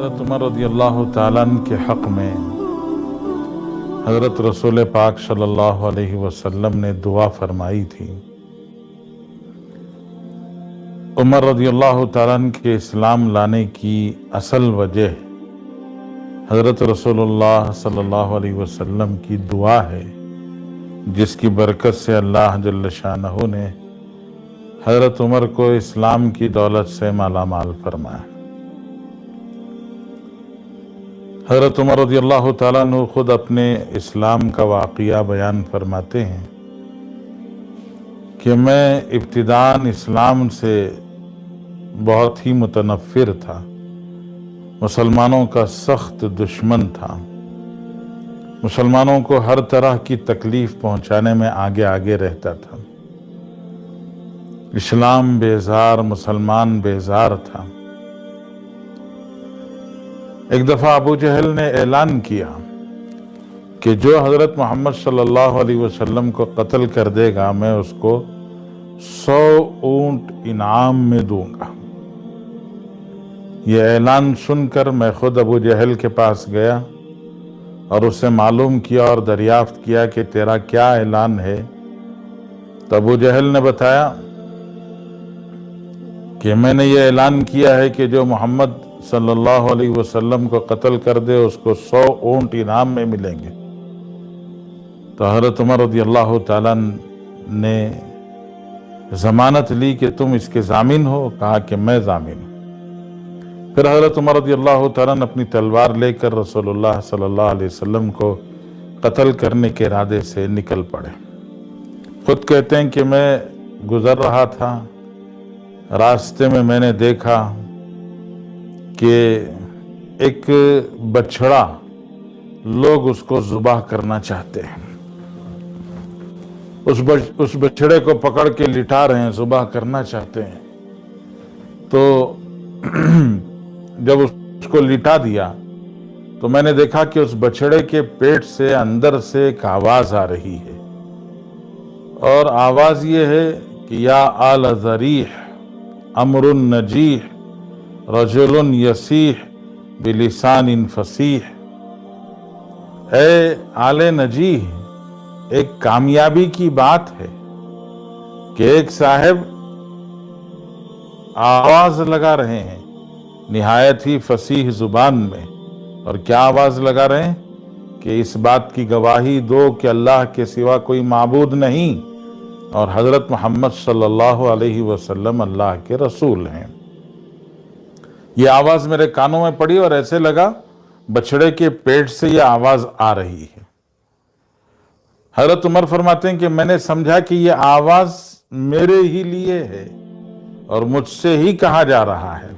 حضرت عمر رضی اللہ تعالیٰ عنہ کے حق میں حضرت رسول پاک صلی اللہ علیہ وسلم نے دعا فرمائی تھی۔ عمر رضی اللہ تعالیٰ عنہ کے اسلام لانے کی اصل وجہ حضرت رسول اللہ صلی اللہ علیہ وسلم کی دعا ہے، جس کی برکت سے اللہ جل شانہ نے حضرت عمر کو اسلام کی دولت سے مالا مال فرمایا۔ حضرت عمر رضی اللہ تعالیٰ عنہ خود اپنے اسلام کا واقعہ بیان فرماتے ہیں کہ میں ابتداءً اسلام سے بہت ہی متنفر تھا، مسلمانوں کا سخت دشمن تھا، مسلمانوں کو ہر طرح کی تکلیف پہنچانے میں آگے آگے رہتا تھا۔ اسلام بیزار، مسلمان بیزار تھا۔ ایک دفعہ ابو جہل نے اعلان کیا کہ جو حضرت محمد صلی اللہ علیہ وسلم کو قتل کر دے گا میں اس کو 100 اونٹ انعام میں دوں گا۔ یہ اعلان سن کر میں خود ابو جہل کے پاس گیا اور اس سے معلوم کیا اور دریافت کیا کہ تیرا کیا اعلان ہے۔ تو ابو جہل نے بتایا کہ میں نے یہ اعلان کیا ہے کہ جو محمد صلی اللہ علیہ وسلم کو قتل کر دے اس کو 100 اونٹ انعام میں ملیں گے۔ تو حضرت عمر رضی اللہ تعالیٰ نے ضمانت لی کہ تم اس کے ضامن ہو؟ کہا کہ میں ضامن ہوں۔ پھر حضرت عمر رضی اللہ تعالیٰ نے اپنی تلوار لے کر رسول اللہ صلی اللہ علیہ وسلم کو قتل کرنے کے ارادے سے نکل پڑے۔ خود کہتے ہیں کہ میں گزر رہا تھا، راستے میں نے دیکھا کہ ایک بچڑا لوگ اس کو ذبح کرنا چاہتے ہیں، اس بچڑے کو پکڑ کے لٹا رہے ہیں، ذبح کرنا چاہتے ہیں۔ تو جب اس کو لٹا دیا تو میں نے دیکھا کہ اس بچڑے کے پیٹ سے اندر سے ایک آواز آ رہی ہے، اور آواز یہ ہے کہ یا آل ذریح امر نجیح رجل یسیح بلسان فصیح۔ اے آل نجیح، ایک کامیابی کی بات ہے کہ ایک صاحب آواز لگا رہے ہیں نہایت ہی فصیح زبان میں، اور کیا آواز لگا رہے ہیں کہ اس بات کی گواہی دو کہ اللہ کے سوا کوئی معبود نہیں اور حضرت محمد صلی اللہ علیہ وسلم اللہ کے رسول ہیں۔ یہ آواز میرے کانوں میں پڑی اور ایسے لگا بچڑے کے پیٹ سے یہ آواز آ رہی ہے۔ حضرت عمر فرماتے ہیں کہ میں نے سمجھا کہ یہ آواز میرے ہی لیے ہے اور مجھ سے ہی کہا جا رہا ہے،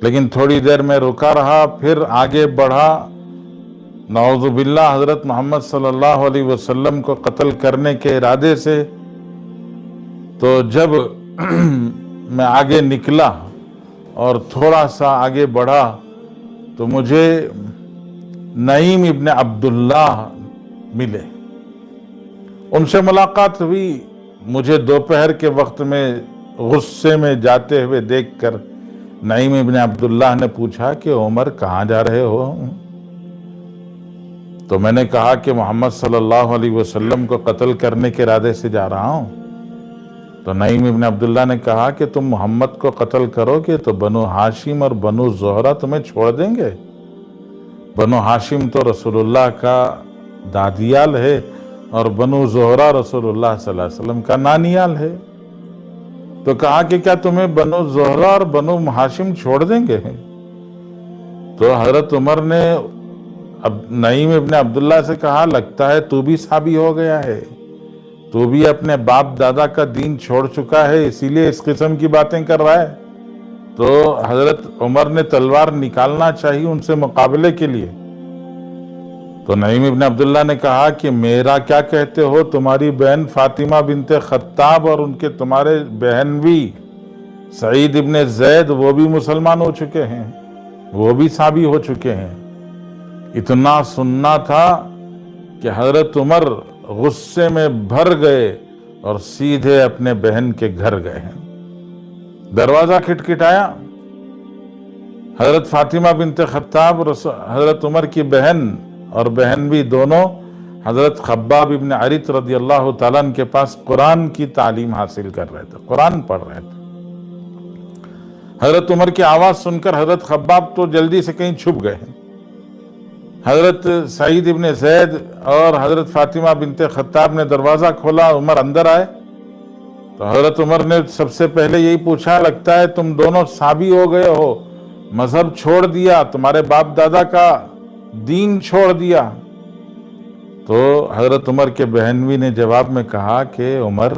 لیکن تھوڑی دیر میں رکا رہا، پھر آگے بڑھا، نعوذ باللہ حضرت محمد صلی اللہ علیہ وسلم کو قتل کرنے کے ارادے سے۔ تو جب میں آگے نکلا اور تھوڑا سا آگے بڑھا تو مجھے نعیم ابن عبداللہ ملے، ان سے ملاقات ہوئی۔ مجھے دوپہر کے وقت میں غصے میں جاتے ہوئے دیکھ کر نعیم ابن عبداللہ نے پوچھا کہ عمر کہاں جا رہے ہو؟ تو میں نے کہا کہ محمد صلی اللہ علیہ وسلم کو قتل کرنے کے ارادے سے جا رہا ہوں۔ تو نعیم ابن عبداللہ نے کہا کہ تم محمد کو قتل کرو گے تو بنو ہاشم اور بنو زہرہ تمہیں چھوڑ دیں گے۔ بنو ہاشم تو رسول اللہ کا دادیال ہے اور بنو زہرہ رسول اللہ صلی اللہ علیہ وسلم کا نانیال ہے۔ تو کہا کہ کیا تمہیں بنو زہرہ اور بنو ہاشم چھوڑ دیں گے؟ تو حضرت عمر نے نعیم ابن عبداللہ سے کہا لگتا ہے تو بھی صحابی ہو گیا ہے، تو بھی اپنے باپ دادا کا دین چھوڑ چکا ہے، اسی لیے اس قسم کی باتیں کر رہا ہے۔ تو حضرت عمر نے تلوار نکالنا چاہیے ان سے مقابلے کے لیے۔ تو نعیم ابن عبداللہ نے کہا کہ میرا کیا کہتے ہو؟ تمہاری بہن فاطمہ بنت خطاب اور ان کے تمہارے بہن بھی سعید ابن زید وہ بھی مسلمان ہو چکے ہیں، وہ بھی صحابی ہو چکے ہیں۔ اتنا سننا تھا کہ حضرت عمر غصے میں بھر گئے اور سیدھے اپنے بہن کے گھر گئے ہیں۔ دروازہ کھٹکھٹایا حضرت فاطمہ بنت خطاب حضرت عمر کی بہن اور بہن بھی دونوں حضرت خباب ابن عریط رضی اللہ تعالیٰ عنہ کے پاس قرآن کی تعلیم حاصل کر رہے تھے، قرآن پڑھ رہے تھے۔ حضرت عمر کی آواز سن کر حضرت خباب تو جلدی سے کہیں چھپ گئے۔ حضرت سعید ابن زید اور حضرت فاطمہ بنت خطاب نے دروازہ کھولا، عمر اندر آئے تو حضرت عمر نے سب سے پہلے یہی پوچھا، لگتا ہے تم دونوں صابی ہو گئے ہو، مذہب چھوڑ دیا، تمہارے باپ دادا کا دین چھوڑ دیا؟ تو حضرت عمر کے بہنوی نے جواب میں کہا کہ عمر،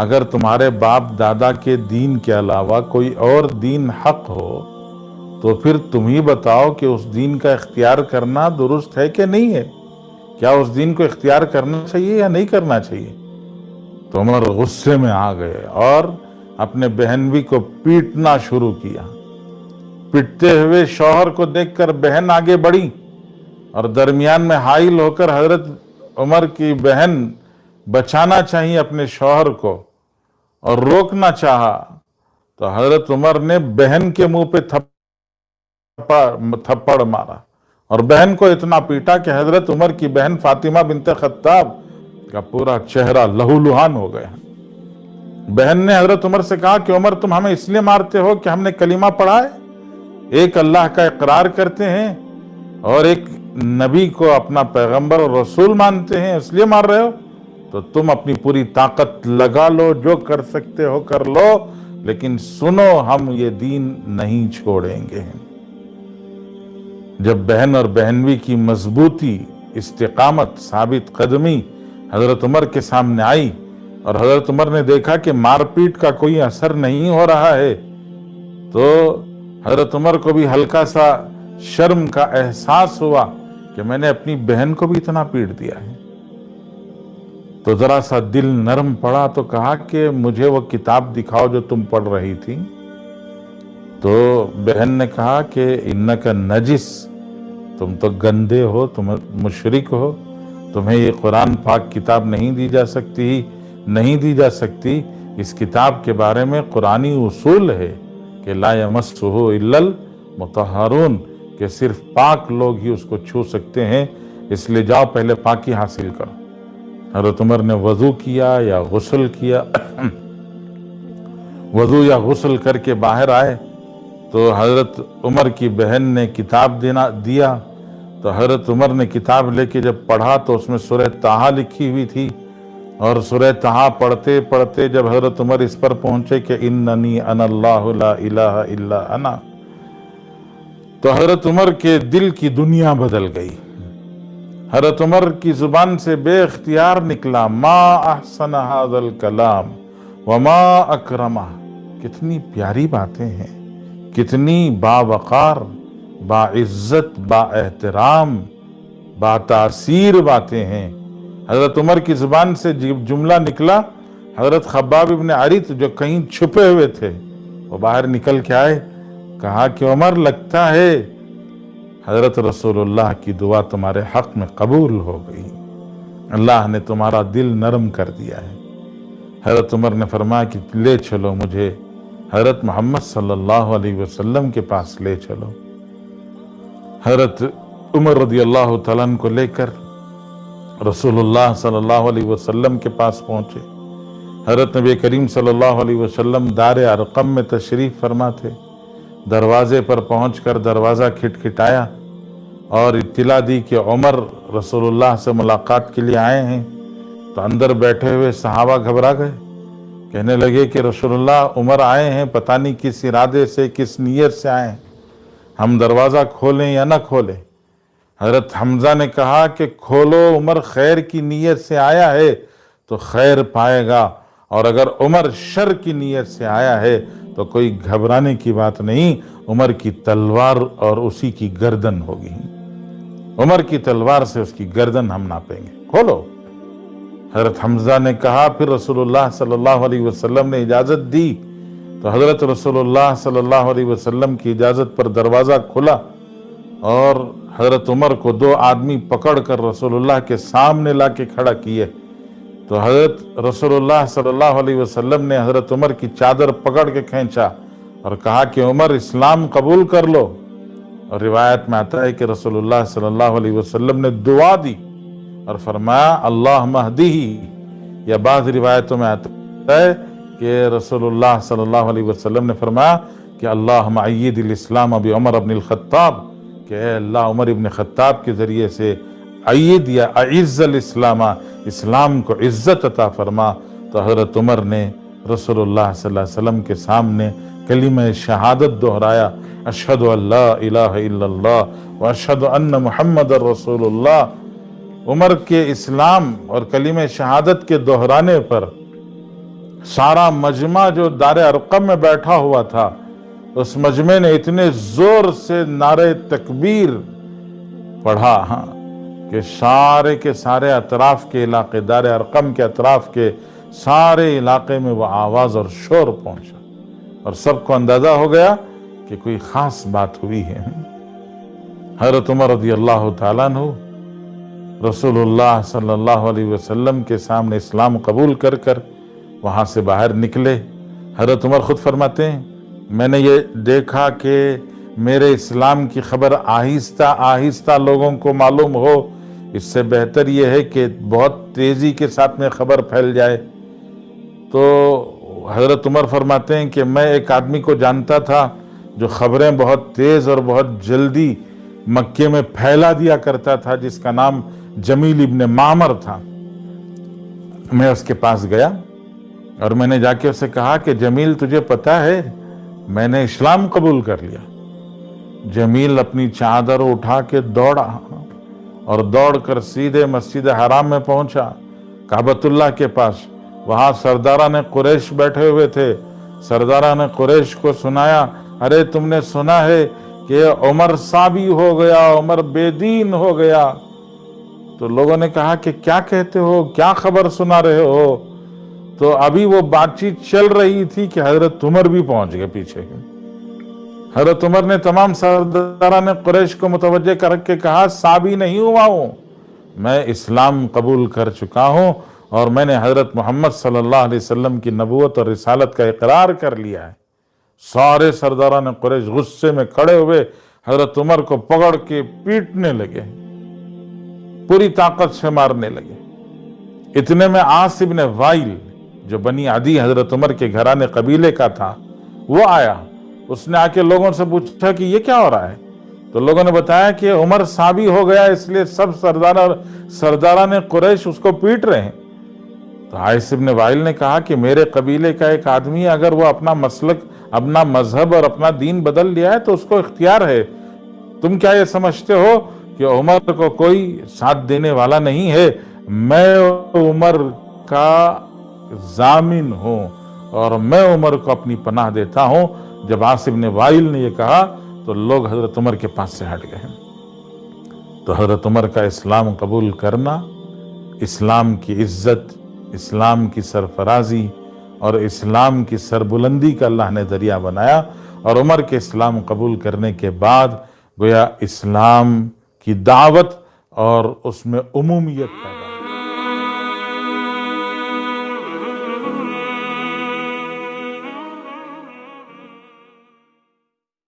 اگر تمہارے باپ دادا کے دین کے علاوہ کوئی اور دین حق ہو تو پھر تم ہی بتاؤ کہ اس دین کا اختیار کرنا درست ہے کہ نہیں ہے؟ کیا اس دین کو اختیار کرنا چاہیے یا نہیں کرنا چاہیے؟ تو عمر غصے میں آ گئے اور اپنے بہنوی کو پیٹنا شروع کیا۔ پٹتے ہوئے شوہر کو دیکھ کر بہن آگے بڑھی اور درمیان میں حائل ہو کر حضرت عمر کی بہن بچانا چاہیے اپنے شوہر کو اور روکنا چاہا تو حضرت عمر نے بہن کے منہ پہ تھپڑ مارا اور بہن کو اتنا پیٹا کہ حضرت عمر کی بہن فاطمہ بنت خطاب کا پورا چہرہ لہو لہان ہو گیا۔ بہن نے حضرت عمر سے کہا کہ عمر، تم ہمیں اس لیے مارتے ہو کہ ہم نے کلمہ پڑھا ہے، ایک اللہ کا اقرار کرتے ہیں اور ایک نبی کو اپنا پیغمبر اور رسول مانتے ہیں، اس لیے مار رہے ہو؟ تو تم اپنی پوری طاقت لگا لو، جو کر سکتے ہو کر لو، لیکن سنو، ہم یہ دین نہیں چھوڑیں گے۔ جب بہن اور بہنوی کی مضبوطی، استقامت، ثابت قدمی حضرت عمر کے سامنے آئی اور حضرت عمر نے دیکھا کہ مار پیٹ کا کوئی اثر نہیں ہو رہا ہے، تو حضرت عمر کو بھی ہلکا سا شرم کا احساس ہوا کہ میں نے اپنی بہن کو بھی اتنا پیٹ دیا ہے۔ تو ذرا سا دل نرم پڑا تو کہا کہ مجھے وہ کتاب دکھاؤ جو تم پڑھ رہی تھی۔ تو بہن نے کہا کہ انک نجس، تم تو گندے ہو، تم مشرک ہو، تمہیں یہ قرآن پاک کتاب نہیں دی جا سکتی۔ اس کتاب کے بارے میں قرآنی اصول ہے کہ لا یمسہ الا المطہرون، کہ صرف پاک لوگ ہی اس کو چھو سکتے ہیں، اس لیے جاؤ پہلے پاکی حاصل کرو۔ حضرت عمر نے وضو کیا یا غسل کیا، وضو یا غسل کر کے باہر آئے تو حضرت عمر کی بہن نے کتاب دیا تو حضرت عمر نے کتاب لے کے جب پڑھا تو اس میں سورہ طٰہٰ لکھی ہوئی تھی، اور سورہ طٰہٰ پڑھتے پڑھتے جب حضرت عمر اس پر پہنچے کہ اننی انا اللہ لا الہ الا انا، تو حضرت عمر کے دل کی دنیا بدل گئی۔ حضرت عمر کی زبان سے بے اختیار نکلا، ما احسن ھذا الکلام وما اکرمہ۔ کتنی پیاری باتیں ہیں، کتنی باوقار، باعزت، با احترام، با تاثیر باتیں ہیں۔ حضرت عمر کی زبان سے جملہ نکلا، حضرت خباب ابن عریط جو کہیں چھپے ہوئے تھے وہ باہر نکل کے آئے، کہا کہ عمر، لگتا ہے حضرت رسول اللہ کی دعا تمہارے حق میں قبول ہو گئی، اللہ نے تمہارا دل نرم کر دیا ہے۔ حضرت عمر نے فرمایا کہ لے چلو مجھے حضرت محمد صلی اللہ علیہ وسلم کے پاس لے چلو۔ حضرت عمر رضی اللہ تعالیٰ عنہ کو لے کر رسول اللہ صلی اللہ علیہ وسلم کے پاس پہنچے۔ حضرت نبی کریم صلی اللہ علیہ وسلم دار ارقم میں تشریف فرما تھے۔ دروازے پر پہنچ کر دروازہ کھٹکھٹایا اور اطلاع دی کہ عمر رسول اللہ سے ملاقات کے لیے آئے ہیں، تو اندر بیٹھے ہوئے صحابہ گھبرا گئے، کہنے لگے کہ رسول اللہ عمر آئے ہیں، پتہ نہیں کس ارادے سے، کس نیت سے آئے ہیں، ہم دروازہ کھولیں یا نہ کھولیں؟ حضرت حمزہ نے کہا کہ کھولو، عمر خیر کی نیت سے آیا ہے تو خیر پائے گا، اور اگر عمر شر کی نیت سے آیا ہے تو کوئی گھبرانے کی بات نہیں، عمر کی تلوار اور اسی کی گردن ہوگی، عمر کی تلوار سے اس کی گردن ہم ناپیں گے، کھولو۔ حضرت حمزہ نے کہا، پھر رسول اللہ صلی اللہ علیہ وسلم نے اجازت دی تو حضرت رسول اللہ صلی اللہ علیہ وسلم کی اجازت پر دروازہ کھلا، اور حضرت عمر کو دو آدمی پکڑ کر رسول اللہ کے سامنے لا کے کھڑا کیے، تو حضرت رسول اللہ صلی اللہ علیہ وسلم نے حضرت عمر کی چادر پکڑ کے کھینچا اور کہا کہ عمر اسلام قبول کر لو. اور روایت میں آتا ہے کہ رسول اللہ صلی اللہ علیہ وسلم نے دعا دی اور فرمایا اللہم اہدیہ. یا بعض روایتوں میں آتا ہے کہ رسول اللہ صلی اللہ علیہ وسلم نے فرمایا کہ اللہم ایید الاسلام بعمر بن الخطاب، کہ اے اللہ عمر ابن خطاب کے ذریعے سے ایید یا اعز الاسلام، اسلام کو عزت عطا فرما. تو حضرت عمر نے رسول اللہ صلی اللہ علیہ وسلم کے سامنے کلمہ شہادت دہرایا، اشہد ان لا الہ الا اللہ واشہد ان محمد رسول اللہ. عمر کے اسلام اور کلمہ شہادت کے دہرانے پر سارا مجمع جو دار ارقم میں بیٹھا ہوا تھا، اس مجمع نے اتنے زور سے نعرہ تکبیر پڑھا کہ سارے کے سارے اطراف کے علاقے، دار ارقم کے اطراف کے سارے علاقے میں وہ آواز اور شور پہنچا، اور سب کو اندازہ ہو گیا کہ کوئی خاص بات ہوئی ہے. حضرت عمر رضی اللہ تعالیٰ عنہ رسول اللہ صلی اللہ علیہ وسلم کے سامنے اسلام قبول کر کر وہاں سے باہر نکلے. حضرت عمر خود فرماتے ہیں میں نے یہ دیکھا کہ میرے اسلام کی خبر آہستہ آہستہ لوگوں کو معلوم ہو، اس سے بہتر یہ ہے کہ بہت تیزی کے ساتھ میں خبر پھیل جائے. تو حضرت عمر فرماتے ہیں کہ میں ایک آدمی کو جانتا تھا جو خبریں بہت تیز اور بہت جلدی مکے میں پھیلا دیا کرتا تھا، جس کا نام جمیل ابن معمر تھا. میں اس کے پاس گیا اور میں نے جا کے اسے کہا کہ جمیل تجھے پتہ ہے میں نے اسلام قبول کر لیا. جمیل اپنی چادر اٹھا کے دوڑا اور دوڑ کر سیدھے مسجد حرام میں پہنچا، کعبۃ اللہ کے پاس. وہاں سرداران قریش بیٹھے ہوئے تھے. سرداران قریش کو سنایا، ارے تم نے سنا ہے کہ عمر صابی ہو گیا، عمر بے دین ہو گیا. تو لوگوں نے کہا کہ کیا کہتے ہو، کیا خبر سنا رہے ہو؟ تو ابھی وہ بات چیت چل رہی تھی کہ حضرت عمر بھی پہنچ گئے پیچھے. حضرت عمر نے تمام سرداران قریش کو متوجہ کر کے کہا صابی نہیں ہوا ہوں، میں اسلام قبول کر چکا ہوں اور میں نے حضرت محمد صلی اللہ علیہ وسلم کی نبوت اور رسالت کا اقرار کر لیا ہے. سارے سرداران قریش غصے میں کھڑے ہوئے حضرت عمر کو پکڑ کے پیٹنے لگے، پوری طاقت سے مارنے لگے. اتنے میں عاص ابن وائل جو بنی عدی حضرت عمر کے گھرانے قبیلے کا تھا وہ آیا. اس نے آ کے لوگوں سے پوچھا کہ یہ کیا ہو رہا ہے؟ تو لوگوں نے بتایا کہ عمر صابی ہو گیا، اس لیے سب سرداران قریش اس کو پیٹ رہے ہیں. تو عاص ابن وائل نے کہا کہ میرے قبیلے کا ایک آدمی اگر وہ اپنا مسلک، اپنا مذہب اور اپنا دین بدل لیا ہے تو اس کو اختیار ہے. تم کیا یہ سمجھتے ہو کہ عمر کو کوئی ساتھ دینے والا نہیں ہے؟ میں عمر کا ضامن ہوں اور میں عمر کو اپنی پناہ دیتا ہوں. جب عاص ابن وائل نے یہ کہا تو لوگ حضرت عمر کے پاس سے ہٹ گئے. تو حضرت عمر کا اسلام قبول کرنا اسلام کی عزت، اسلام کی سرفرازی اور اسلام کی سربلندی کا اللہ نے ذریعہ بنایا. اور عمر کے اسلام قبول کرنے کے بعد گویا اسلام کی دعوت اور اس میں عمومیت پیدا